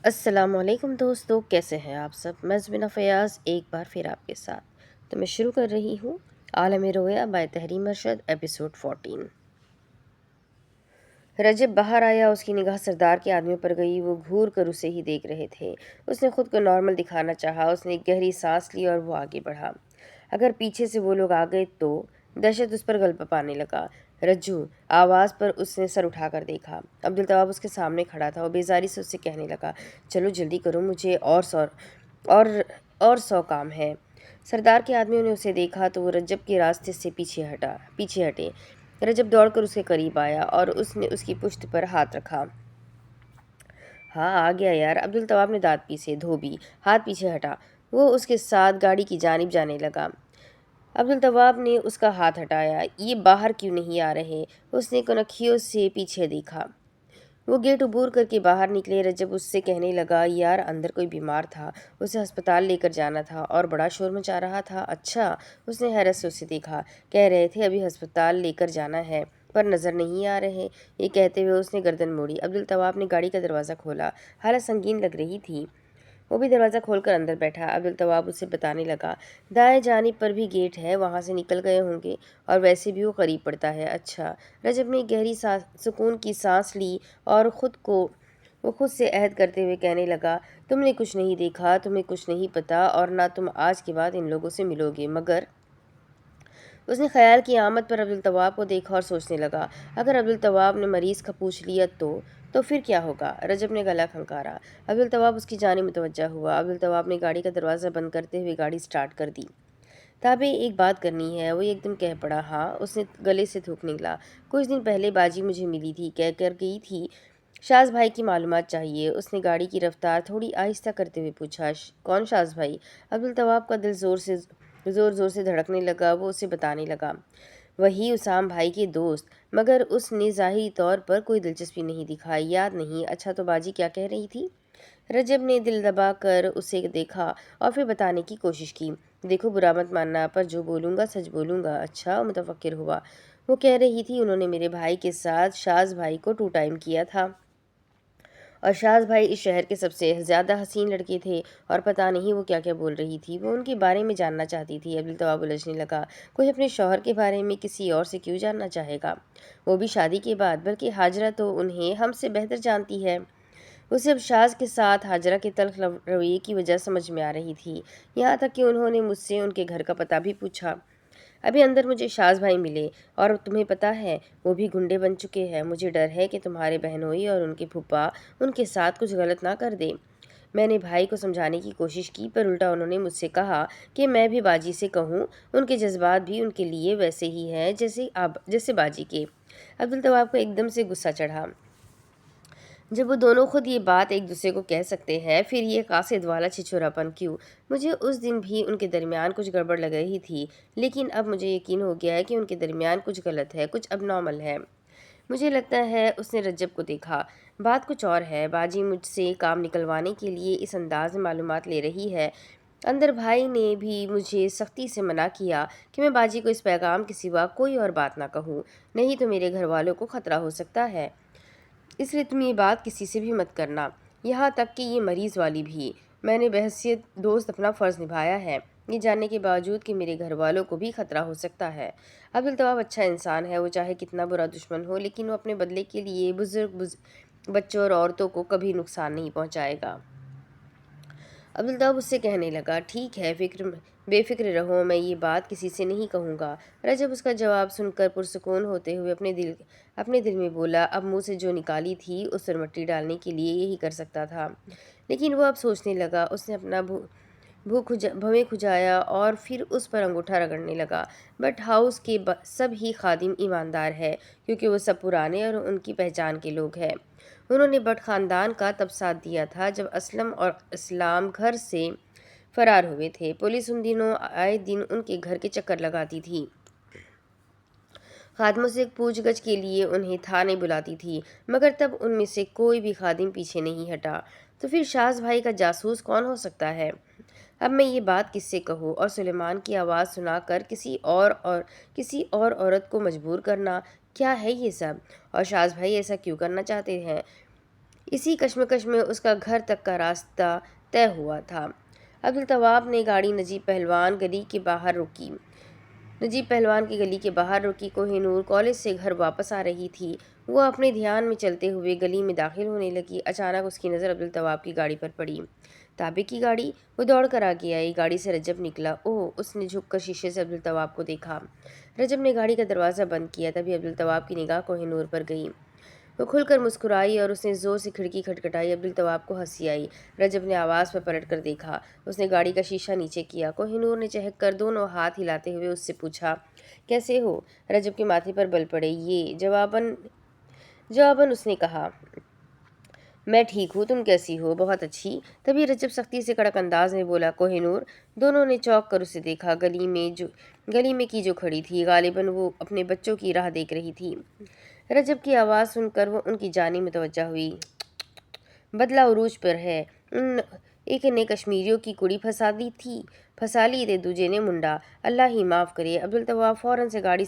السلام علیکم دوستو، کیسے ہیں آپ سب؟ میں زبینہ فیاض ایک بار پھر آپ کے ساتھ تو میں شروع کر رہی ہوں عالم رویا بائی تحریم ارشد ایپیسوڈ 14۔ رجب باہر آیا، اس کی نگاہ سردار کے آدمیوں پر گئی۔ وہ گھور کر اسے ہی دیکھ رہے تھے۔ اس نے خود کو نارمل دکھانا چاہا۔ اس نے ایک گہری سانس لی اور وہ آگے بڑھا۔ اگر پیچھے سے وہ لوگ آ گئے تو دہشت اس پر غلبہ پانے لگا۔ رجو آواز پر اس نے سر اٹھا کر دیکھا۔ عبدالتواب اس کے سامنے کھڑا تھا۔ وہ بیزاری سے اس سے کہنے لگا، چلو جلدی کرو، مجھے اور سو کام ہے۔ سردار کے آدمیوں نے اسے دیکھا تو وہ رجب کے راستے سے پیچھے ہٹے۔ رجب دوڑ کر اس کے قریب آیا اور اس نے اس کی پشت پر ہاتھ رکھا۔ ہاں آ گیا یار، عبدالتواب نے دانت پیسے دھوبی ہاتھ پیچھے ہٹا۔ وہ اس کے ساتھ گاڑی کی جانب جانے لگا۔ عبدالتواب نے اس کا ہاتھ ہٹایا۔ یہ باہر کیوں نہیں آ رہے؟ اس نے کنکھیوں سے پیچھے دیکھا۔ وہ گیٹ عبور کر کے باہر نکلے۔ رجب اس سے کہنے لگا، یار اندر کوئی بیمار تھا، اسے ہسپتال لے کر جانا تھا اور بڑا شور مچا رہا تھا۔ اچھا؟ اس نے حیرت سے اسے دیکھا۔ کہہ رہے تھے ابھی ہسپتال لے کر جانا ہے پر نظر نہیں آ رہے۔ یہ کہتے ہوئے اس نے گردن موڑی۔ عبدالتواب نے گاڑی کا دروازہ کھولا۔ حالت سنگین لگ رہی تھی۔ وہ بھی دروازہ کھول کر اندر بیٹھا۔ عبدالتواب اسے بتانے لگا، دائیں جانب پر بھی گیٹ ہے، وہاں سے نکل گئے ہوں گے، اور ویسے بھی وہ قریب پڑتا ہے۔ اچھا۔ رجب نے گہری سکون کی سانس لی اور وہ خود سے عہد کرتے ہوئے کہنے لگا، تم نے کچھ نہیں دیکھا، تمہیں کچھ نہیں پتا، اور نہ تم آج کے بعد ان لوگوں سے ملو گے، مگر اس نے خیال کی آمد پر عبدالتواب کو دیکھا اور سوچنے لگا، اگر عبدالتواب نے مریض کا پوچھ لیا تو پھر کیا ہوگا؟ رجب نے گلا کھنکارا۔ عبدالتواب اس کی جانب متوجہ ہوا۔ عبدالتواب نے گاڑی کا دروازہ بند کرتے ہوئے گاڑی سٹارٹ کر دی۔ تابے ایک بات کرنی ہے، وہ ایک دم کہہ پڑا۔ ہاں؟ اس نے گلے سے تھوک نکلا۔ کچھ دن پہلے باجی مجھے ملی تھی، کہہ کر گئی تھی شاز بھائی کی معلومات چاہیے۔ اس نے گاڑی کی رفتار تھوڑی آہستہ کرتے ہوئے پوچھا، کون شاز بھائی؟ عبدالتواب کا دل زور زور سے دھڑکنے لگا۔ وہ اسے بتانے لگا، وہی اسام بھائی کے دوست، مگر اس نے ظاہری طور پر کوئی دلچسپی نہیں دکھائی۔ یاد نہیں؟ اچھا تو باجی کیا کہہ رہی تھی؟ رجب نے دل دبا کر اسے دیکھا اور پھر بتانے کی کوشش کی، دیکھو برا مت ماننا، پر جو بولوں گا سچ بولوں گا۔ اچھا؟ متفکر ہوا۔ وہ کہہ رہی تھی انہوں نے میرے بھائی کے ساتھ شاز بھائی کو 2 ٹائم کیا تھا، اور شاز بھائی اس شہر کے سب سے زیادہ حسین لڑکے تھے، اور پتہ نہیں وہ کیا کیا بول رہی تھی۔ وہ ان کے بارے میں جاننا چاہتی تھی۔ عبدالتواب الجھنے لگا، کوئی اپنے شوہر کے بارے میں کسی اور سے کیوں جاننا چاہے گا؟ وہ بھی شادی کے بعد؟ بلکہ ہاجرہ تو انہیں ہم سے بہتر جانتی ہے۔ اسے اب شاز کے ساتھ ہاجرہ کے تلخ رویے کی وجہ سمجھ میں آ رہی تھی، یہاں تک کہ انہوں نے مجھ سے ان کے گھر کا پتہ بھی پوچھا۔ ابھی اندر مجھے شاز بھائی ملے، اور تمہیں پتہ ہے وہ بھی گنڈے بن چکے ہیں۔ مجھے ڈر ہے کہ تمہارے بہنوئی اور ان کے پھپھا ان کے ساتھ کچھ غلط نہ کر دیں۔ میں نے بھائی کو سمجھانے کی کوشش کی، پر الٹا انہوں نے مجھ سے کہا کہ میں بھی باجی سے کہوں، ان کے جذبات بھی ان کے لیے ویسے ہی ہیں جیسے باجی کے۔ عبدالتواب کو ایک دم سے غصہ چڑھا۔ جب وہ دونوں خود یہ بات ایک دوسرے کو کہہ سکتے ہیں، پھر یہ قاصد والا چھچوراپن کیوں؟ مجھے اس دن بھی ان کے درمیان کچھ گڑبڑ لگ رہی تھی، لیکن اب مجھے یقین ہو گیا ہے کہ ان کے درمیان کچھ غلط ہے، کچھ اب نارمل ہے۔ مجھے لگتا ہے اس نے رجب کو دیکھا، بات کچھ اور ہے، باجی مجھ سے کام نکلوانے کے لیے اس انداز میں معلومات لے رہی ہے۔ اندر بھائی نے بھی مجھے سختی سے منع کیا کہ میں باجی کو اس پیغام کے سوا کوئی اور بات نہ کہوں، نہیں تو میرے گھر والوں کو خطرہ ہو سکتا ہے، اس لیے تم یہ بات کسی سے بھی مت کرنا، یہاں تک کہ یہ مریض والی بھی۔ میں نے بحیثیت دوست اپنا فرض نبھایا ہے، یہ جاننے کے باوجود کہ میرے گھر والوں کو بھی خطرہ ہو سکتا ہے۔ عبدالتواب اچھا انسان ہے، وہ چاہے کتنا برا دشمن ہو، لیکن وہ اپنے بدلے کے لیے بزرگ بچوں اور عورتوں کو کبھی نقصان نہیں پہنچائے گا۔ عبدالتواب اس سے کہنے لگا، ٹھیک ہے، بے فکر رہو، میں یہ بات کسی سے نہیں کہوں گا۔ رجب اس کا جواب سن کر پرسکون ہوتے ہوئے اپنے دل میں بولا، اب منہ سے جو نکالی تھی اس پر مٹی ڈالنے کے لیے یہی کر سکتا تھا، لیکن وہ اب سوچنے لگا۔ اس نے اپنا بھویں کھجایا اور پھر اس پر انگوٹھا رگڑنے لگا۔ بٹ ہاؤس کے سب ہی خادم ایماندار ہے، کیونکہ وہ سب پرانے اور ان کی پہچان کے لوگ ہیں۔ انہوں نے بٹ خاندان کا تب ساتھ دیا تھا جب اسلم اور اسلام گھر سے فرار ہوئے تھے۔ پولیس ان دنوں آئے دن ان کے گھر کے چکر لگاتی تھی، خادموں سے پوچھ گچھ کے لیے انہیں تھانے بلاتی تھی، مگر تب ان میں سے کوئی بھی خادم پیچھے نہیں ہٹا۔ تو پھر شاز بھائی کا جاسوس کون ہو سکتا ہے؟ اب میں یہ بات کس سے کہوں؟ اور سلیمان کی آواز سنا کر کسی اور عورت کو مجبور کرنا، کیا ہے یہ سب؟ اور شاز بھائی ایسا کیوں کرنا چاہتے ہیں؟ اسی کشمکش میں اس کا گھر تک کا راستہ طے ہوا تھا۔ عبدالطواب نے گاڑی نجیب پہلوان کی گلی کے باہر روکی۔ کوہ نور کالج سے گھر واپس آ رہی تھی۔ وہ اپنے دھیان میں چلتے ہوئے گلی میں داخل ہونے لگی۔ اچانک اس کی نظر عبدالطواب کی گاڑی پر پڑی۔ تابع کی گاڑی؟ وہ دوڑ کر آگے آئی۔ گاڑی سے رجب نکلا۔ اوہ! اس نے جھک کر شیشے سے عبدالطواب کو دیکھا۔ رجب نے گاڑی کا دروازہ بند کیا۔ تبھی عبدالطواب کی نگاہ کوہ نور پر گئی۔ وہ کھل کر مسکرائی اور اس نے زور سے کھڑکی کھٹکھٹائی۔ عبدالطواب کو ہنسی آئی۔ رجب نے آواز پر پلٹ کر دیکھا۔ اس نے گاڑی کا شیشہ نیچے کیا۔ کوہ نور نے چہک کر دونوں ہاتھ ہلاتے ہوئے اس سے پوچھا، کیسے ہو؟ رجب کے ماتھے پر بل پڑے۔ یہ جواباً اس نے کہا، میں ٹھیک ہوں، تم کیسی ہو؟ بہت اچھی۔ تبھی رجب سختی سے کڑک انداز میں بولا، کوہ نور۔ دونوں نے چونک کر اسے دیکھا۔ گلی میں کی جو کھڑی تھی، غالباً وہ اپنے بچوں کی راہ دیکھ رہی تھی۔ رجب کی آواز سن کر وہ ان کی جانب متوجہ ہوئی۔ بدلہ عروج پر ہے۔ ایک نے کشمیریوں کی کڑی پھنسا لی تے دوجے نے منڈا۔ اللہ ہی معاف کرے۔ عبدالطواب فوراً سے گاڑی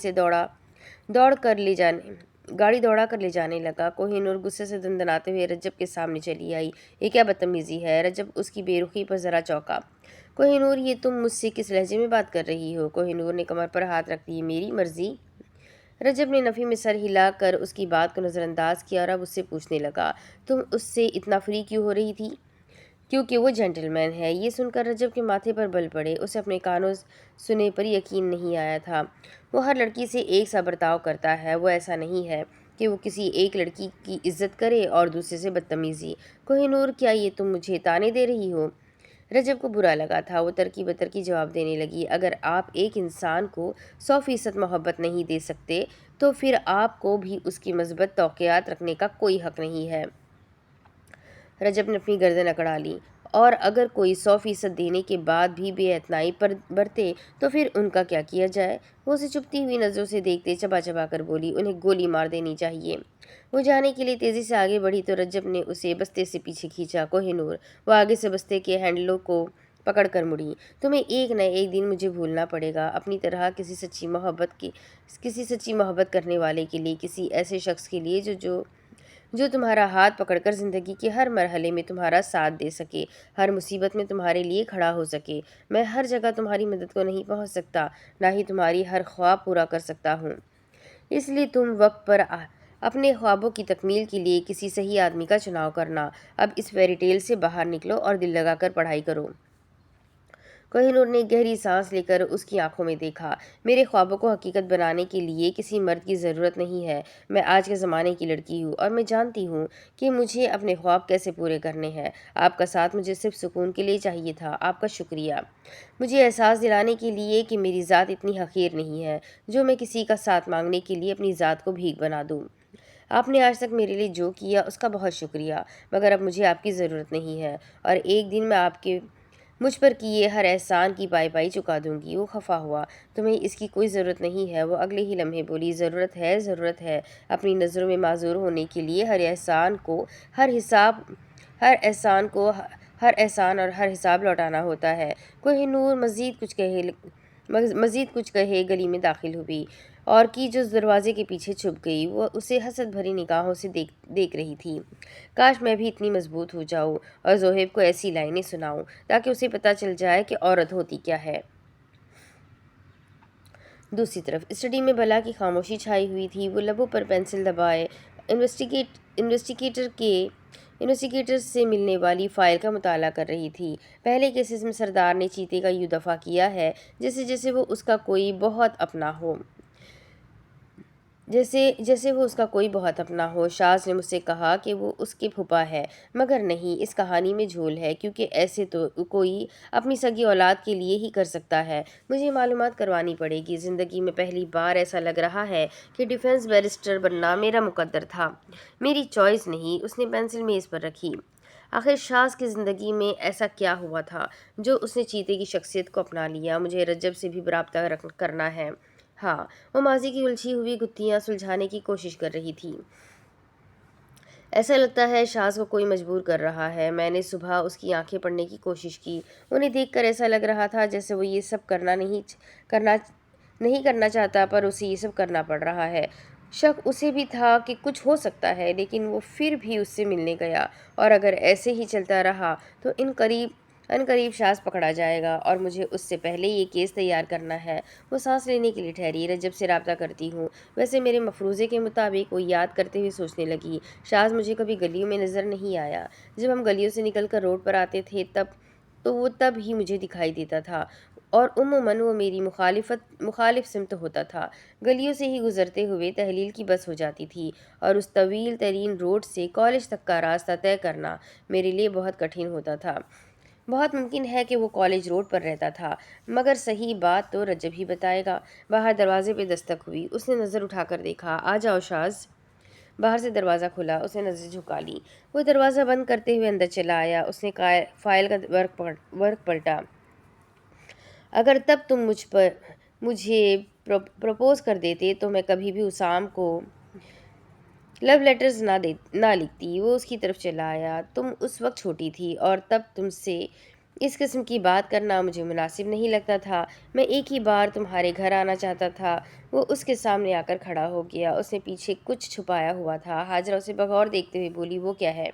دوڑا کر لے جانے لگا۔ کوہ نور غصے سے دندناتے ہوئے رجب کے سامنے چلی آئی۔ یہ کیا بدتمیزی ہے؟ رجب اس کی بے رخی پر ذرا چونکا۔ کوہ نور، یہ تم مجھ سے کس لہجے میں بات کر رہی ہو؟ کوہ نور نے کمر پر ہاتھ رکھ دیے، میری مرضی۔ رجب نے نفی میں سر ہلا کر اس کی بات کو نظر انداز کیا اور اب اس سے پوچھنے لگا، تم اس سے اتنا فری کیوں ہو رہی تھی؟ کیونکہ وہ جینٹل مین ہے۔ یہ سن کر رجب کے ماتھے پر بل پڑے۔ اسے اپنے کانوں سنے پر یقین نہیں آیا تھا۔ وہ ہر لڑکی سے ایک سا برتاؤ کرتا ہے۔ وہ ایسا نہیں ہے کہ وہ کسی ایک لڑکی کی عزت کرے اور دوسرے سے بدتمیزی۔ کوہ نور، کیا یہ تم مجھے طعنے دے رہی ہو؟ رجب کو برا لگا تھا۔ وہ ترکی بترکی جواب دینے لگی، اگر آپ ایک انسان کو 100% محبت نہیں دے سکتے تو پھر آپ کو بھی اس کی مثبت توقعات رکھنے کا کوئی حق نہیں ہے۔ رجب نے اپنی گردن اکڑا لی، اور اگر کوئی 100% دینے کے بعد بھی بے اعتنائی برتے تو پھر ان کا کیا کیا جائے؟ وہ اسے چپتی ہوئی نظروں سے دیکھتے چبا چبا کر بولی، انہیں گولی مار دینی چاہیے۔ وہ جانے کے لیے تیزی سے آگے بڑھی تو رجب نے اسے بستے سے پیچھے کھینچا۔ کوہ نور، وہ آگے سے بستے کے ہینڈلوں کو پکڑ کر مڑی، تمہیں ایک نہ ایک دن مجھے بھولنا پڑے گا۔ اپنی طرح کسی سچی محبت کرنے والے کے لیے، کسی ایسے شخص کے لیے جو تمہارا ہاتھ پکڑ کر زندگی کے ہر مرحلے میں تمہارا ساتھ دے سکے، ہر مصیبت میں تمہارے لیے کھڑا ہو سکے۔ میں ہر جگہ تمہاری مدد کو نہیں پہنچ سکتا، نہ ہی تمہاری ہر خواب پورا کر سکتا ہوں۔ اس لیے تم وقت پر اپنے خوابوں کی تکمیل کے لیے کسی صحیح آدمی کا چناؤ کرنا۔ اب اس فیری ٹیل سے باہر نکلو اور دل لگا کر پڑھائی کرو۔ کوہ نور نے گہری سانس لے کر اس کی آنکھوں میں دیکھا، میرے خوابوں کو حقیقت بنانے کے لیے کسی مرد کی ضرورت نہیں ہے۔ میں آج کے زمانے کی لڑکی ہوں اور میں جانتی ہوں کہ مجھے اپنے خواب کیسے پورے کرنے ہیں۔ آپ کا ساتھ مجھے صرف سکون کے لیے چاہیے تھا۔ آپ کا شکریہ، مجھے احساس دلانے کے لیے کہ میری ذات اتنی حقیر نہیں ہے جو میں کسی کا ساتھ مانگنے کے لیے اپنی ذات کو بھیک بنا دوں۔ آپ نے آج تک میرے لیے جو کیا اس کا بہت شکریہ، مگر اب مجھے آپ کی ضرورت نہیں ہے، اور ایک دن میں آپ کے مجھ پر کیے ہر احسان کی پائی چکا دوں گی۔ وہ خفا ہوا، تمہیں اس کی کوئی ضرورت نہیں ہے۔ وہ اگلے ہی لمحے بولی، ضرورت ہے۔ اپنی نظروں میں معذور ہونے کے لیے ہر احسان اور ہر حساب لوٹانا ہوتا ہے۔ کوہ نور مزید کچھ کہے گلی میں داخل ہوئی اور کی جو دروازے کے پیچھے چھپ گئی۔ وہ اسے حسد بھری نگاہوں سے دیکھ رہی تھی۔ کاش میں بھی اتنی مضبوط ہو جاؤں اور زوہیب کو ایسی لائنیں سناؤں تاکہ اسے پتہ چل جائے کہ عورت ہوتی کیا ہے۔ دوسری طرف اسٹڈی میں بلا کی خاموشی چھائی ہوئی تھی۔ وہ لبوں پر پینسل دبائے انویسٹیگیٹر سے ملنے والی فائل کا مطالعہ کر رہی تھی۔ پہلے کیسز میں سردار نے چیتے کا یوں دفاع کیا ہے جیسے وہ اس کا کوئی بہت اپنا ہو۔ شاز نے مجھ سے کہا کہ وہ اس کے پھوپھا ہے، مگر نہیں، اس کہانی میں جھول ہے، کیونکہ ایسے تو کوئی اپنی سگی اولاد کے لیے ہی کر سکتا ہے۔ مجھے معلومات کروانی پڑے گی۔ زندگی میں پہلی بار ایسا لگ رہا ہے کہ ڈیفنس بیرسٹر بننا میرا مقدر تھا، میری چوائس نہیں۔ اس نے پینسل میز پر رکھی۔ آخر شاز کی زندگی میں ایسا کیا ہوا تھا جو اس نے چیتے کی شخصیت کو اپنا لیا؟ مجھے رجب سے بھی رابطہ کرنا ہے۔ ہاں، وہ ماضی کی الجھی ہوئی گتھیاں سلجھانے کی کوشش کر رہی تھی۔ ایسا لگتا ہے شاز کو کوئی مجبور کر رہا ہے۔ میں نے صبح اس کی آنکھیں پڑھنے کی کوشش کی۔ انہیں دیکھ کر ایسا لگ رہا تھا جیسے وہ یہ سب نہیں کرنا چاہتا، پر اسے یہ سب کرنا پڑ رہا ہے۔ شک اسے بھی تھا کہ کچھ ہو سکتا ہے، لیکن وہ پھر بھی اس سے ملنے گیا، اور اگر ایسے ہی چلتا رہا تو ان قریب شاز پکڑا جائے گا اور مجھے اس سے پہلے یہ کیس تیار کرنا ہے۔ وہ سانس لینے کے لیے ٹھہری۔ رجب سے رابطہ کرتی ہوں، ویسے میرے مفروضے کے مطابق۔ وہ یاد کرتے ہوئے سوچنے لگی، شاز مجھے کبھی گلیوں میں نظر نہیں آیا۔ جب ہم گلیوں سے نکل کر روڈ پر آتے تھے وہ تب ہی مجھے دکھائی دیتا تھا، اور عموماً وہ میری مخالف سمت ہوتا تھا۔ گلیوں سے ہی گزرتے ہوئے تحلیل کی بس ہو جاتی تھی، اور اس طویل ترین روڈ سے کالج تک کا راستہ طے کرنا میرے لیے بہت کٹھن ہوتا تھا۔ بہت ممکن ہے کہ وہ کالج روڈ پر رہتا تھا، مگر صحیح بات تو رجب ہی بتائے گا۔ باہر دروازے پہ دستک ہوئی۔ اس نے نظر اٹھا کر دیکھا۔ آ جاؤ شاز۔ باہر سے دروازہ کھلا۔ اس نے نظر جھکا لی۔ وہ دروازہ بند کرتے ہوئے اندر چلا آیا۔ اس نے فائل کا ورق پلٹا۔ اگر تب تم مجھے پروپوز کر دیتے تو میں کبھی بھی اسام کو لو لیٹرز نہ لکھتی۔ وہ اس کی طرف چلا آیا۔ تم اس وقت چھوٹی تھی، اور تب تم سے اس قسم کی بات کرنا مجھے مناسب نہیں لگتا تھا۔ میں ایک ہی بار تمہارے گھر آنا چاہتا تھا۔ وہ اس کے سامنے آ کر کھڑا ہو گیا۔ اس نے پیچھے کچھ چھپایا ہوا تھا۔ ہاجرہ اسے بغور دیکھتے ہوئے بولی، وہ کیا ہے؟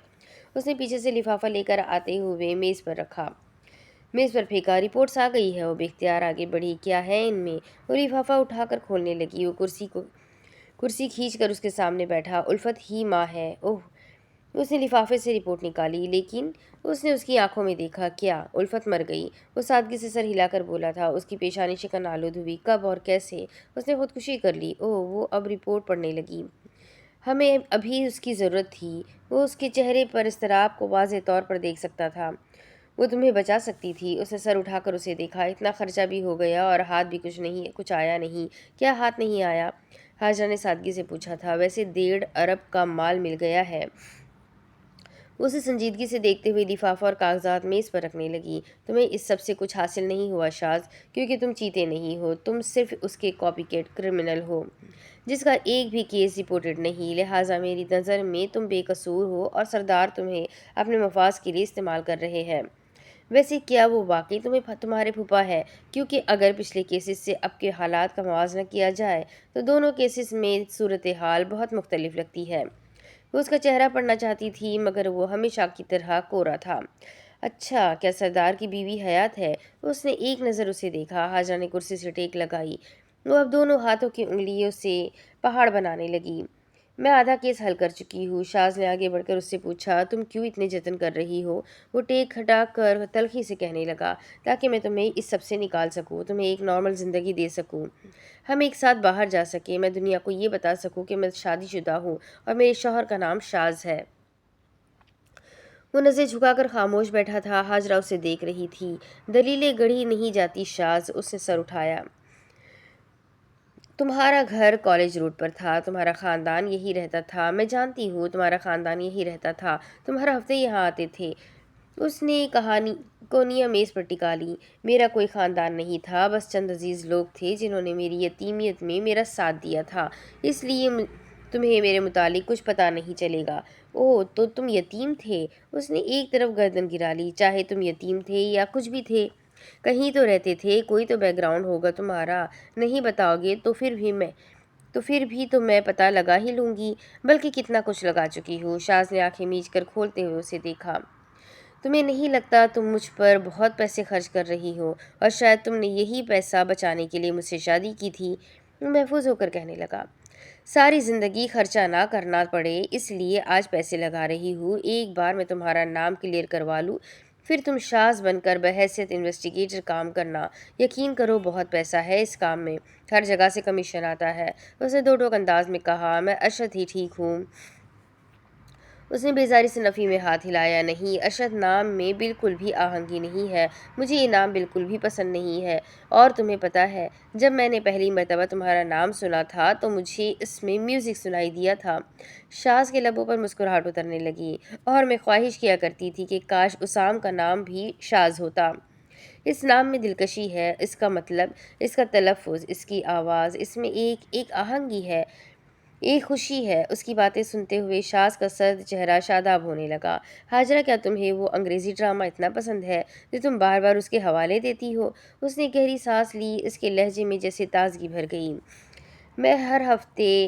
اس نے پیچھے سے لفافہ لے کر آتے ہوئے میز پر پھینکا۔ رپورٹس آ گئی ہے۔ وہ بے اختیار آگے بڑھی۔ کیا ہے ان میں؟ وہ لفافہ اٹھا کر کھولنے لگی۔ وہ کرسی کھینچ کر اس کے سامنے بیٹھا۔ الفت ہی ماں ہے۔ اوہ! اس نے لفافے سے رپورٹ نکالی، لیکن اس نے اس کی آنکھوں میں دیکھا۔ کیا الفت مر گئی؟ وہ سادگی سے سر ہلا کر بولا تھا۔ اس کی پیشانی شکن آلود ہوئی۔ کب اور کیسے؟ اس نے خودکشی کر لی۔ اوہ! وہ اب رپورٹ پڑھنے لگی۔ ہمیں ابھی اس کی ضرورت تھی۔ وہ اس کے چہرے پر اضطراب کو واضح طور پر دیکھ سکتا تھا۔ وہ تمہیں بچا سکتی تھی۔ اس نے سر اٹھا کر اسے دیکھا۔ اتنا خرچہ بھی ہو گیا اور ہاتھ بھی کچھ آیا نہیں۔ کیا ہاتھ نہیں آیا؟ ہاجرہ نے سادگی سے پوچھا تھا۔ ویسے 1.5 ارب کا مال مل گیا ہے۔ اسے سنجیدگی سے دیکھتے ہوئے لفافہ اور کاغذات میز پر رکھنے لگی۔ تمہیں اس سب سے کچھ حاصل نہیں ہوا شاز، کیونکہ تم چیتے نہیں ہو۔ تم صرف اس کے کاپی کیٹ کرمنل ہو، جس کا ایک بھی کیس رپورٹڈ نہیں۔ لہٰذا میری نظر میں تم بے قصور ہو، اور سردار تمہیں اپنے مفاذ کے لیے استعمال کر رہے ہیں۔ ویسے کیا وہ واقعی تمہارے پھوپھا ہے؟ کیونکہ اگر پچھلے کیسز سے اب کے حالات کا موازنہ کیا جائے تو دونوں کیسز میں صورتحال بہت مختلف لگتی ہے۔ وہ اس کا چہرہ پڑھنا چاہتی تھی، مگر وہ ہمیشہ کی طرح کورا تھا۔ اچھا، کیا سردار کی بیوی حیات ہے؟ اس نے ایک نظر اسے دیکھا۔ ہاجرہ نے کرسی سے ٹیک لگائی۔ وہ اب دونوں ہاتھوں کی انگلیوں سے پہاڑ بنانے لگی۔ میں آدھا کیس حل کر چکی ہوں۔ شاز نے آگے بڑھ کر اس سے پوچھا، تم کیوں اتنے جتن کر رہی ہو؟ وہ ٹیک ہٹا کر تلخی سے کہنے لگا، تاکہ میں تمہیں اس سب سے نکال سکوں، تمہیں ایک نارمل زندگی دے سکوں، ہم ایک ساتھ باہر جا سکیں، میں دنیا کو یہ بتا سکوں کہ میں شادی شدہ ہوں اور میرے شوہر کا نام شاز ہے۔ وہ نظر جھکا کر خاموش بیٹھا تھا۔ ہاجرہ اسے دیکھ رہی تھی۔ دلیلیں گڑھی نہیں جاتی شاز۔ اس نے سر اٹھایا۔ تمہارا گھر کالج روڈ پر تھا، تمہارا خاندان یہی رہتا تھا۔ میں جانتی ہوں تمہارا خاندان یہی رہتا تھا، تم ہر ہفتے یہاں آتے تھے۔ اس نے کونیاں میز پر ٹکا لی۔ میرا کوئی خاندان نہیں تھا، بس چند عزیز لوگ تھے جنہوں نے میری یتیمیت میں میرا ساتھ دیا تھا، اس لیے تمہیں میرے متعلق کچھ پتہ نہیں چلے گا۔ اوہ، تو تم یتیم تھے؟ اس نے ایک طرف گردن گرا لی۔ چاہے تم یتیم تھے یا کچھ بھی تھے، کہیں تو رہتے تھے، کوئی تو بیک گراؤنڈ ہوگا تمہارا۔ نہیں بتاؤ گے تو پھر بھی تو میں پتہ لگا ہی لوں گی، بلکہ کتنا کچھ لگا چکی ہوں۔ شاز نے آنکھیں میچ کر کھولتے ہوئے اسے دیکھا۔ تمہیں نہیں لگتا تم مجھ پر بہت پیسے خرچ کر رہی ہو، اور شاید تم نے یہی پیسہ بچانے کے لیے مجھ سے شادی کی تھی؟ وہ محفوظ ہو کر کہنے لگا، ساری زندگی خرچہ نہ کرنا پڑے اس لیے آج پیسے لگا رہی ہوں۔ ایک بار میں تمہارا نام کلیئر کروا لوں، پھر تم شاز بن کر بحیثیت انویسٹیگیٹر کام کرنا۔ یقین کرو بہت پیسہ ہے اس کام میں، ہر جگہ سے کمیشن آتا ہے۔ اس نے دو ٹوک انداز میں کہا، میں ارشد ہی ٹھیک ہوں۔ اس نے بیزاری سے نفی میں ہاتھ ہلایا۔ نہیں، ارشد نام میں بالکل بھی آہنگی نہیں ہے، مجھے یہ نام بالکل بھی پسند نہیں ہے، اور تمہیں پتہ ہے جب میں نے پہلی مرتبہ تمہارا نام سنا تھا تو مجھے اس میں میوزک سنائی دیا تھا۔ شاز کے لبوں پر مسکراہٹ اترنے لگی، اور میں خواہش کیا کرتی تھی کہ کاش اسام کا نام بھی شاز ہوتا۔ اس نام میں دلکشی ہے، اس کا مطلب، اس کا تلفظ، اس کی آواز، اس میں ایک آہنگی ہے، ایک خوشی ہے۔ اس کی باتیں سنتے ہوئے شاز کا سرد چہرہ شاداب ہونے لگا۔ ہاجرہ، کیا تمہیں وہ انگریزی ڈرامہ اتنا پسند ہے جو تم بار بار اس کے حوالے دیتی ہو؟ اس نے گہری سانس لی۔ اس کے لہجے میں جیسے تازگی بھر گئی۔ میں ہر ہفتے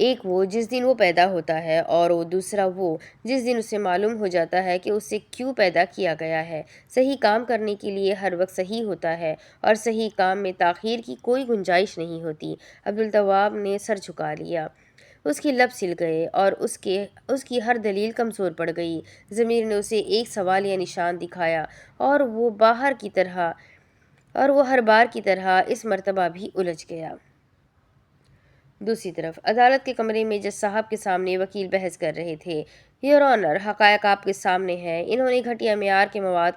ایک وہ جس دن وہ پیدا ہوتا ہے اور وہ دوسرا وہ جس دن اسے معلوم ہو جاتا ہے کہ اسے کیوں پیدا کیا گیا ہے۔ صحیح کام کرنے کے لیے ہر وقت صحیح ہوتا ہے اور صحیح کام میں تاخیر کی کوئی گنجائش نہیں ہوتی۔ عبدالتواب نے سر جھکا لیا۔ اس کے لب سل گئے اور اس کی ہر دلیل کمزور پڑ گئی۔ ضمیر نے اسے ایک سوال یا نشان دکھایا اور وہ ہر بار کی طرح اس مرتبہ بھی الجھ گیا۔ دوسری طرف عدالت کے کمرے میں جج صاحب کے سامنے وکیل بحث کر رہے تھے۔ یور آنر، حقائق آپ کے سامنے ہیں۔ انہوں نے گھٹیا معیار کے مواد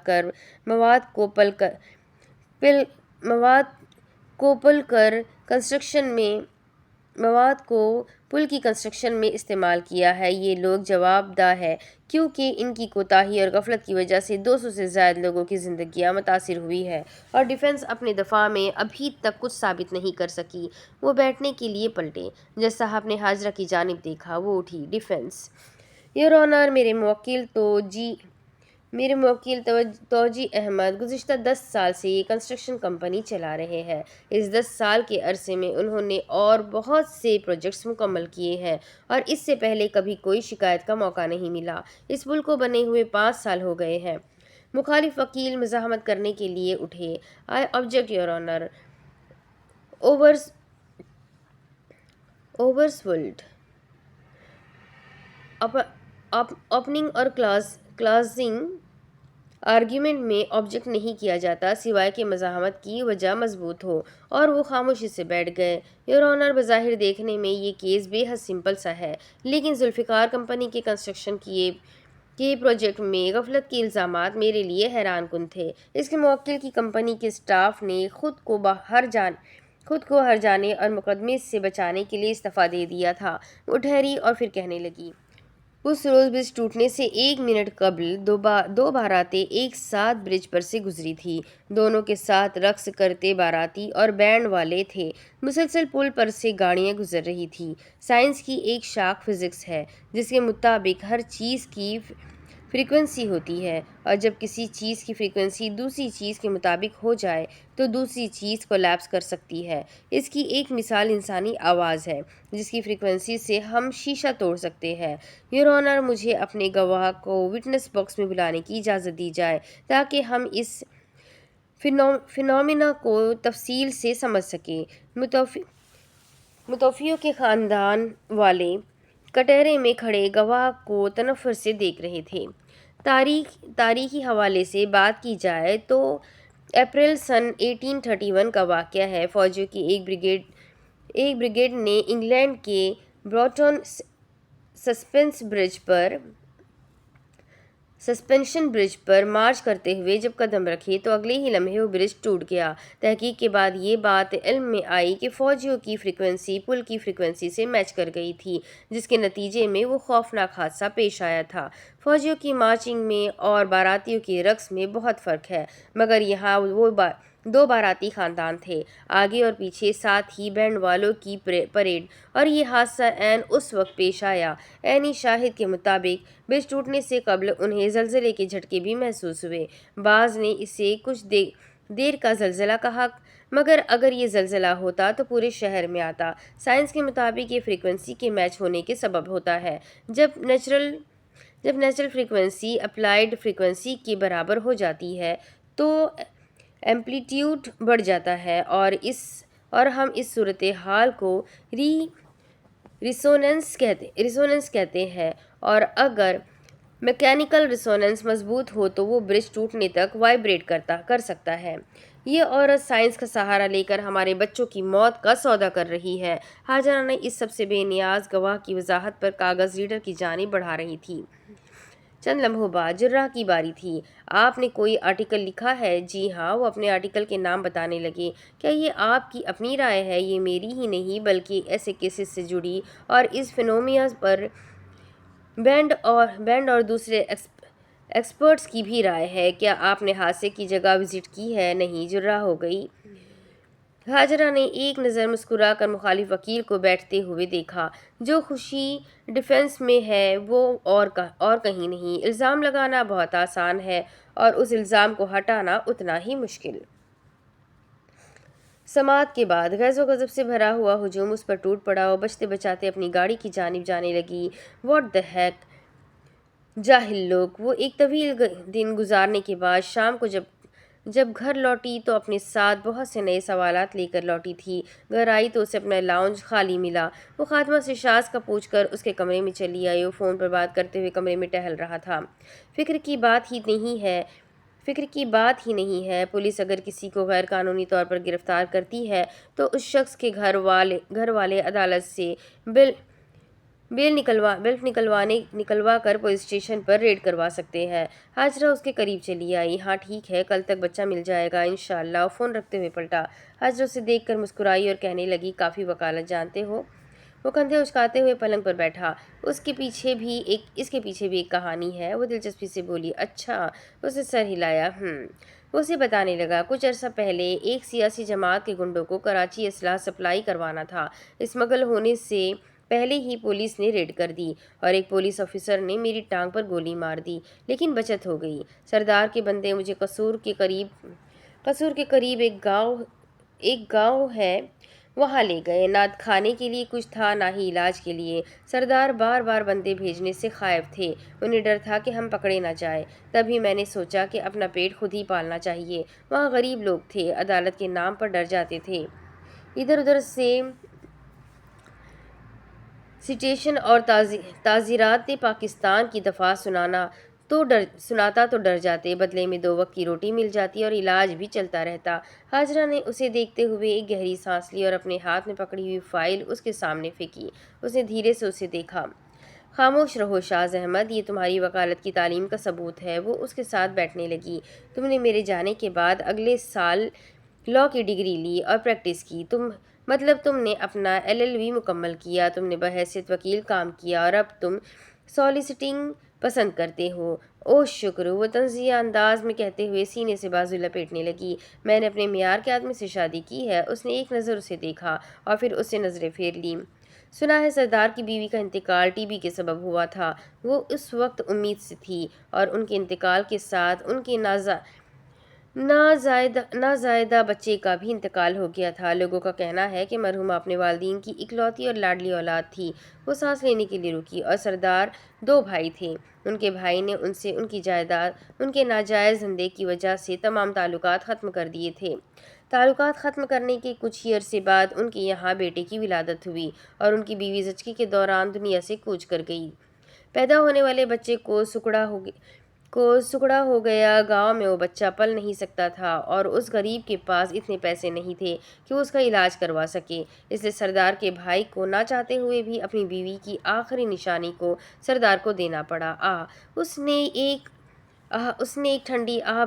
کو پل کی کنسٹرکشن میں استعمال کیا ہے۔ یہ لوگ جواب دہ ہے کیونکہ ان کی کوتاہی اور غفلت کی وجہ سے 200 سے زائد لوگوں کی زندگیاں متاثر ہوئی ہیں اور ڈیفنس اپنے دفاع میں ابھی تک کچھ ثابت نہیں کر سکی۔ وہ بیٹھنے کے لیے پلٹے۔ جج صاحب نے حاجرہ کی جانب دیکھا۔ وہ اٹھی۔ ڈیفنس: یور آنر، میرے موکل توجی احمد گزشتہ 10 سال سے یہ کنسٹرکشن کمپنی چلا رہے ہیں۔ اس 10 سال کے عرصے میں انہوں نے اور بہت سے پروجیکٹس مکمل کیے ہیں اور اس سے پہلے کبھی کوئی شکایت کا موقع نہیں ملا۔ اس پل کو بنے ہوئے 5 سال ہو گئے ہیں۔ مخالف وکیل مزاحمت کرنے کے لیے اٹھے۔ I object your honour. Overruled opening اور کلوزنگ آرگیومنٹ میں آبجیکٹ نہیں کیا جاتا سوائے کہ مزاحمت کی وجہ مضبوط ہو، اور وہ خاموشی سے بیٹھ گئے۔ یور آنر، بظاہر دیکھنے میں یہ کیس بے حد سمپل سا ہے، لیکن ذوالفقار کمپنی کے کنسٹرکشن کے پروجیکٹ میں غفلت کے الزامات میرے لیے حیران کن تھے۔ اس کے موکل کی کمپنی کے اسٹاف نے خود کو ہر جانے اور مقدمے سے بچانے کے لیے استعفیٰ دے دیا تھا۔ وہ ٹھہری اور پھر کہنے لگی۔ اس روز برج ٹوٹنے سے 1 منٹ قبل دو باراتیں ایک ساتھ برج پر سے گزری تھی۔ دونوں کے ساتھ رقص کرتے باراتی اور بینڈ والے تھے۔ مسلسل پل پر سے گاڑیاں گزر رہی تھیں۔ سائنس کی ایک شاخ فزکس ہے جس کے مطابق ہر چیز کی فریکوینسی ہوتی ہے، اور جب کسی چیز کی فریکوینسی دوسری چیز کے مطابق ہو جائے تو دوسری چیز کولیپس کر سکتی ہے۔ اس کی ایک مثال انسانی آواز ہے جس کی فریکوینسی سے ہم شیشہ توڑ سکتے ہیں۔ یور آنر، مجھے اپنے گواہ کو وٹنس باکس میں بلانے کی اجازت دی جائے تاکہ ہم اس فینومینا کو تفصیل سے سمجھ سکیں۔ متوفیوں کے خاندان والے کٹہرے میں کھڑے گواہ کو تنفر سے دیکھ رہے تھے۔ تاریخی حوالے سے بات کی جائے تو اپریل سن 1831 کا واقعہ ہے۔ فوجیوں کی ایک بریگیڈ نے انگلینڈ کے بروٹن سسپینشن برج پر مارچ کرتے ہوئے جب قدم رکھے تو اگلے ہی لمحے وہ برج ٹوٹ گیا۔ تحقیق کے بعد یہ بات علم میں آئی کہ فوجیوں کی فریکوینسی پل کی فریکوینسی سے میچ کر گئی تھی، جس کے نتیجے میں وہ خوفناک حادثہ پیش آیا تھا۔ فوجیوں کی مارچنگ میں اور باراتیوں کے رقص میں بہت فرق ہے، مگر یہاں وہ 2 باراتی خاندان تھے، آگے اور پیچھے، ساتھ ہی بینڈ والوں کی پریڈ، اور یہ حادثہ عین اس وقت پیش آیا۔ عینی شاہد کے مطابق برج ٹوٹنے سے قبل انہیں زلزلے کے جھٹکے بھی محسوس ہوئے۔ بعض نے اسے کچھ دیر کا زلزلہ کہا، مگر اگر یہ زلزلہ ہوتا تو پورے شہر میں آتا۔ سائنس کے مطابق یہ فریکوینسی کے میچ ہونے کے سبب ہوتا ہے۔ جب نیچرل فریکوینسی اپلائیڈ فریکوینسی کے برابر ہو جاتی ہے تو ایمپلیٹیوڈ بڑھ جاتا ہے، اور ہم اس صورتحال کو ریسوننس کہتے ہیں، اور اگر میکینیکل ریسوننس مضبوط ہو تو وہ برج ٹوٹنے تک وائبریٹ کر سکتا ہے۔ یہ عورت سائنس کا سہارا لے کر ہمارے بچوں کی موت کا سودا کر رہی ہے۔ حاجرہ نے اس سب سے بے نیاز گواہ کی وضاحت پر کاغذ ریڈر کی جانب بڑھا رہی تھی۔ چند لمحوں بعد جراح کی باری تھی۔ آپ نے کوئی آرٹیکل لکھا ہے؟ جی ہاں، وہ اپنے آرٹیکل کے نام بتانے لگے۔ کیا یہ آپ کی اپنی رائے ہے؟ یہ میری ہی نہیں بلکہ ایسے کیسز سے جڑی اور اس فینومینا پر بینڈ اور دوسرے ایکسپرٹس کی بھی رائے ہے۔ کیا آپ نے حادثے کی جگہ وزٹ کی ہے؟ نہیں، جراح ہو گئی۔ حاجرہ نے ایک نظر مسکرا کر مخالف وکیل کو بیٹھتے ہوئے دیکھا۔ جو خوشی ڈیفنس میں ہے وہ اور کہیں نہیں۔ الزام لگانا بہت آسان ہے اور اس الزام کو ہٹانا اتنا ہی مشکل۔ سماعت کے بعد غیظ و غضب سے بھرا ہوا ہجوم اس پر ٹوٹ پڑا اور بچتے بچاتے اپنی گاڑی کی جانب جانے لگی۔ واٹ دا ہیک، جاہل لوگ۔ وہ ایک طویل دن گزارنے کے بعد شام کو جب گھر لوٹی تو اپنے ساتھ بہت سے نئے سوالات لے کر لوٹی تھی۔ گھر آئی تو اسے اپنا لاؤنج خالی ملا۔ وہ خاتمہ سے شاز کا پوچھ کر اس کے کمرے میں چلی آئی۔ وہ فون پر بات کرتے ہوئے کمرے میں ٹہل رہا تھا۔ فکر کی بات ہی نہیں ہے۔ پولیس اگر کسی کو غیر قانونی طور پر گرفتار کرتی ہے تو اس شخص کے گھر والے عدالت سے بیل نکلوا کر پولیس اسٹیشن پر ریڈ کروا سکتے ہیں۔ ہاجرہ اس کے قریب چلی آئی۔ ہاں ٹھیک ہے، کل تک بچہ مل جائے گا انشاءاللہ۔ فون رکھتے ہوئے پلٹا۔ ہاجرہ اسے دیکھ کر مسکرائی اور کہنے لگی، کافی وکالت جانتے ہو۔ وہ کندھے اچکاتے ہوئے پلنگ پر بیٹھا۔ اس کے پیچھے بھی ایک کہانی ہے، وہ دلچسپی سے بولی۔ اچھا، اس نے سر ہلایا۔ وہ اسے بتانے لگا، کچھ عرصہ پہلے ایک سیاسی جماعت کے گنڈوں کو کراچی اسلحہ سپلائی کروانا تھا۔ اسمگل ہونے سے پہلے ہی پولیس نے ریڈ کر دی اور ایک پولیس افسر نے میری ٹانگ پر گولی مار دی، لیکن بچت ہو گئی۔ سردار کے بندے مجھے قصور کے قریب ایک گاؤں ہے، وہاں لے گئے۔ نہ کھانے کے لیے کچھ تھا، نہ ہی علاج کے لیے۔ سردار بار بار بندے بھیجنے سے خائف تھے، انہیں ڈر تھا کہ ہم پکڑے نہ جائیں۔ تبھی میں نے سوچا کہ اپنا پیٹ خود ہی پالنا چاہیے۔ وہاں غریب لوگ تھے، عدالت کے نام پر ڈر جاتے تھے۔ ادھر ادھر سے سٹیشن اور تعزیرات پاکستان کی دفعہ سناتا تو ڈر جاتے، بدلے میں 2 وقت کی روٹی مل جاتی اور علاج بھی چلتا رہتا۔ ہاجرہ نے اسے دیکھتے ہوئے ایک گہری سانس لی اور اپنے ہاتھ میں پکڑی ہوئی فائل اس کے سامنے پھینکی۔ اس نے دھیرے سے اسے دیکھا۔ خاموش رہو شاز احمد، یہ تمہاری وکالت کی تعلیم کا ثبوت ہے۔ وہ اس کے ساتھ بیٹھنے لگی۔ تم نے میرے جانے کے بعد اگلے سال لاء کی ڈگری لی اور پریکٹس کی۔ تم نے اپنا LLB مکمل کیا، تم نے بحیثیت وکیل کام کیا اور اب تم سالیسیٹنگ پسند کرتے ہو۔ اوہ شکر، وہ طنزیہ انداز میں کہتے ہوئے سینے سے بازو لپیٹنے لگی۔ میں نے اپنے معیار کے آدمی سے شادی کی ہے۔ اس نے ایک نظر اسے دیکھا اور پھر اس سے نظریں پھیر لیں۔ سنا ہے سردار کی بیوی کا انتقال TB کے سبب ہوا تھا۔ وہ اس وقت امید سے تھی اور ان کے انتقال کے ساتھ ان کے نازائیدہ بچے کا بھی انتقال ہو گیا تھا۔ لوگوں کا کہنا ہے کہ مرحومہ اپنے والدین کی اکلوتی اور لاڈلی اولاد تھی۔ وہ سانس لینے کے لیے رکی اور سردار 2 بھائی تھے۔ ان کے بھائی نے ان سے ان کی جائیداد، ان کے ناجائز دھندے کی وجہ سے تمام تعلقات ختم کر دیے تھے۔ تعلقات ختم کرنے کے کچھ ہی عرصے بعد ان کے یہاں بیٹے کی ولادت ہوئی اور ان کی بیوی زچگی کے دوران دنیا سے کوچ کر گئی۔ پیدا ہونے والے بچے کو سکڑا ہو گیا۔ گاؤں میں وہ بچہ پل نہیں سکتا تھا اور اس غریب کے پاس اتنے پیسے نہیں تھے کہ وہ اس کا علاج کروا سکے۔ اس لیے سردار کے بھائی کو نہ چاہتے ہوئے بھی اپنی بیوی کی آخری نشانی کو سردار کو دینا پڑا۔ اس نے ایک ٹھنڈی آہ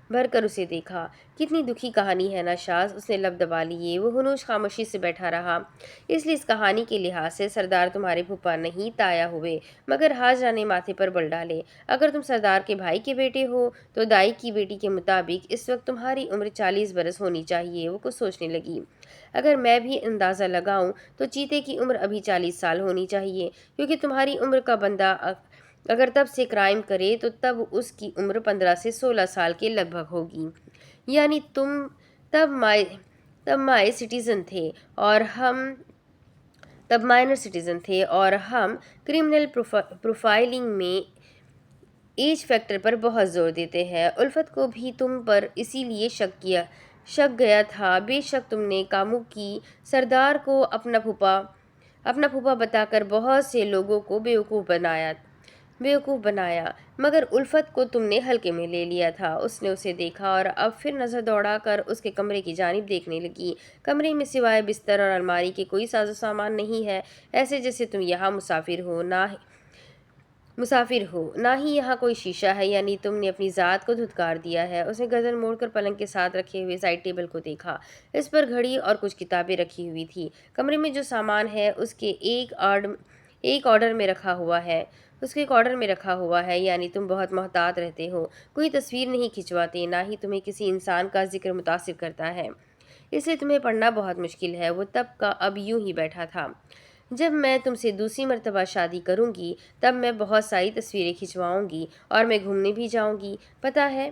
بھر کر اسے دیکھا۔ کتنی دکھی کہانی ہے نا شاز، اس نے لب دبا لیے۔ وہ ہنوش خاموشی سے بیٹھا رہا۔ اس لیے اس کہانی کے لحاظ سے سردار تمہارے پھوپھا نہیں تایا ہوئے، مگر ہاجرہ نے ماتھے پر بل ڈالے۔ اگر تم سردار کے بھائی کے بیٹے ہو تو دائی کی بیٹی کے مطابق اس وقت تمہاری عمر 40 برس ہونی چاہیے۔ وہ کچھ سوچنے لگی۔ اگر میں بھی اندازہ لگاؤں تو چیتے کی عمر ابھی 40 سال ہونی چاہیے، کیونکہ تمہاری عمر کا بندہ اگر تب سے کرائم کرے تو تب اس کی عمر 15 سے 16 سال کے لگ بھگ ہوگی، یعنی تم تب مائنر سٹیزن تھے اور ہم کرمنل پروفائلنگ میں ایج فیکٹر پر بہت زور دیتے ہیں۔ الفت کو بھی تم پر اسی لیے شک گیا تھا۔ بے شک تم نے کامو کی سردار کو اپنا پھوپھا بتا کر بہت سے لوگوں کو بیوقوف بنایا، مگر الفت کو تم نے ہلکے میں لے لیا تھا۔ اس نے اسے دیکھا اور اب پھر نظر دوڑا کر اس کے کمرے کی جانب دیکھنے لگی۔ کمرے میں سوائے بستر اور الماری کے کوئی ساز و سامان نہیں ہے، ایسے جیسے تم یہاں مسافر ہو، نہ ہی یہاں کوئی شیشہ ہے، یعنی تم نے اپنی ذات کو دھتکار دیا ہے۔ اس نے گردن موڑ کر پلنگ کے ساتھ رکھے ہوئے سائڈ ٹیبل کو دیکھا۔ اس پر گھڑی اور کچھ کتابیں رکھی ہوئی تھی۔ کمرے میں جو سامان ہے اس کے ایک آرڈر میں رکھا ہوا ہے، یعنی تم بہت محتاط رہتے ہو، کوئی تصویر نہیں کھنچواتے، نہ ہی تمہیں کسی انسان کا ذکر متاثر کرتا ہے، اس لیے تمہیں پڑھنا بہت مشکل ہے۔ وہ تب کا اب یوں ہی بیٹھا تھا۔ جب میں تم سے دوسری مرتبہ شادی کروں گی تب میں بہت ساری تصویریں کھنچواؤں گی اور میں گھومنے بھی جاؤں گی، پتہ ہے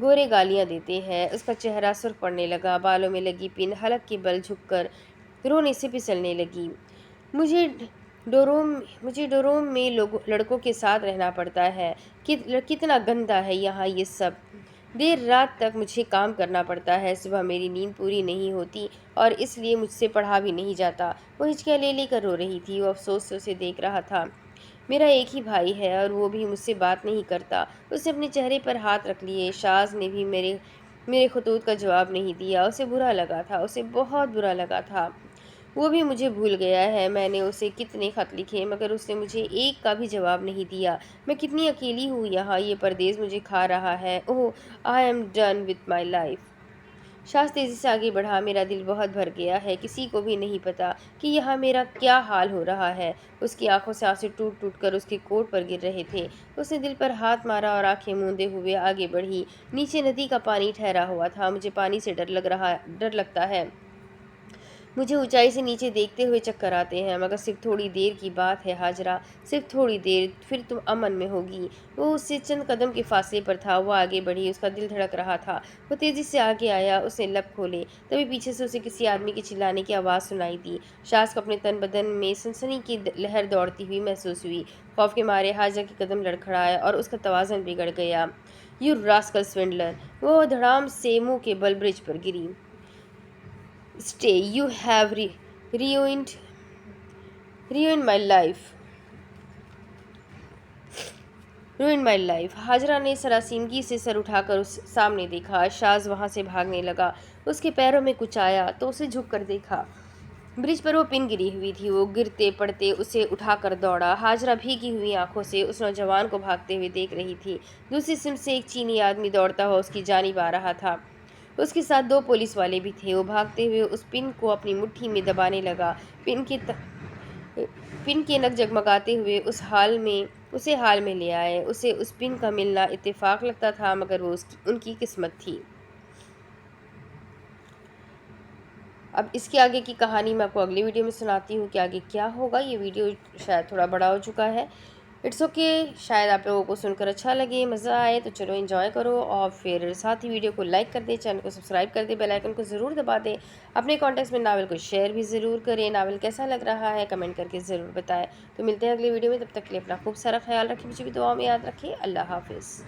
گورے گالیاں دیتے ہیں۔ اس کا چہرہ سرخ پڑنے لگا، بالوں میں لگی پن حلق کے بل جھک کر رونے سے پھسلنے لگی۔ مجھے ڈوروم میں لڑکوں کے ساتھ رہنا پڑتا ہے، کتنا گندا ہے یہاں یہ سب۔ دیر رات تک مجھے کام کرنا پڑتا ہے، صبح میری نیند پوری نہیں ہوتی اور اس لیے مجھ سے پڑھا بھی نہیں جاتا۔ وہ ہچکیاں لے لے کر رو رہی تھی، وہ افسوس سے اسے دیکھ رہا تھا۔ میرا ایک ہی بھائی ہے اور وہ بھی مجھ سے بات نہیں کرتا۔ اس نے اپنے چہرے پر ہاتھ رکھ لیے۔ شاز نے بھی میرے خطوط کا جواب نہیں دیا۔ اسے برا لگا تھا، اسے بہت برا لگا تھا۔ وہ بھی مجھے بھول گیا ہے۔ میں نے اسے کتنے خط لکھے مگر اس نے مجھے ایک کا بھی جواب نہیں دیا۔ میں کتنی اکیلی ہوں یہاں، یہ پردیس مجھے کھا رہا ہے۔ Oh, I am done with my life. شاز تیزی سے آگے بڑھا۔ میرا دل بہت بھر گیا ہے، کسی کو بھی نہیں پتا کہ یہاں میرا کیا حال ہو رہا ہے۔ اس کی آنکھوں سے آنسو ٹوٹ ٹوٹ کر اس کے کوٹ پر گر رہے تھے۔ اس نے دل پر ہاتھ مارا اور آنکھیں موندے ہوئے آگے بڑھی۔ نیچے ندی کا پانی ٹھہرا ہوا تھا۔ مجھے پانی سے ڈر لگتا ہے۔ مجھے اونچائی سے نیچے دیکھتے ہوئے چکر آتے ہیں، مگر صرف تھوڑی دیر کی بات ہے ہاجرہ، صرف تھوڑی دیر، پھر تم امن میں ہوگی۔ وہ اس سے چند قدم کے فاصلے پر تھا۔ وہ آگے بڑھی، اس کا دل دھڑک رہا تھا۔ وہ تیزی سے آگے آیا، اس نے لب کھولے، تبھی پیچھے سے اسے کسی آدمی کے چلانے کی آواز سنائی دی۔ شاز کو اپنے تن بدن میں سنسنی کی لہر دوڑتی ہوئی محسوس ہوئی۔ خوف کے مارے ہاجرہ کے قدم لڑکھڑائے اور اس کا توازن بگڑ گیا۔ یو راسکل سوینڈلر! وہ دھڑام سے منہ کے بل برج پر گری۔ Stay, you have ruined my life. Hajra نے سراسیمگی سے سر اٹھا کر اس سامنے دیکھا۔ شاز وہاں سے بھاگنے لگا۔ اس کے پیروں میں کچھ آیا تو اسے جھک کر دیکھا۔ برج پر وہ پن گری ہوئی تھی۔ وہ گرتے پڑتے اسے اٹھا کر دوڑا۔ ہاجرہ بھیگی ہوئی آنکھوں سے اس نوجوان کو بھاگتے ہوئے دیکھ رہی تھی۔ دوسری سمت سے ایک چینی آدمی دوڑتا ہوا اس کی جانب آ رہا تھا۔ اس کے ساتھ 2 پولیس والے بھی تھے۔ وہ بھاگتے ہوئے اس پن کو اپنی مٹھی میں دبانے لگا۔ پن کے نگ جگمگاتے ہوئے اسے حال میں لے آئے۔ اسے اس پن کا ملنا اتفاق لگتا تھا مگر وہ ان کی قسمت تھی۔ اب اس کے آگے کی کہانی میں آپ کو اگلی ویڈیو میں سناتی ہوں کہ آگے کیا ہوگا۔ یہ ویڈیو شاید تھوڑا بڑا ہو چکا ہے، اٹس اوکے۔ شاید آپ لوگوں کو سن کر اچھا لگے، مزہ آئے، تو چلو انجوائے کرو اور پھر ساتھ ہی ویڈیو کو لائک کر دیں، چینل کو سبسکرائب کر دیں، بیل آئیکن کو ضرور دبا دیں۔ اپنے کانٹیکٹس میں ناول کو شیئر بھی ضرور کریں۔ ناول کیسا لگ رہا ہے کمنٹ کر کے ضرور بتائیں۔ تو ملتے ہیں اگلی ویڈیو میں، تب تک کے لیے اپنا خوب سارا خیال رکھیں، مجھے بھی دعاؤں میں یاد رکھیں۔ اللہ حافظ۔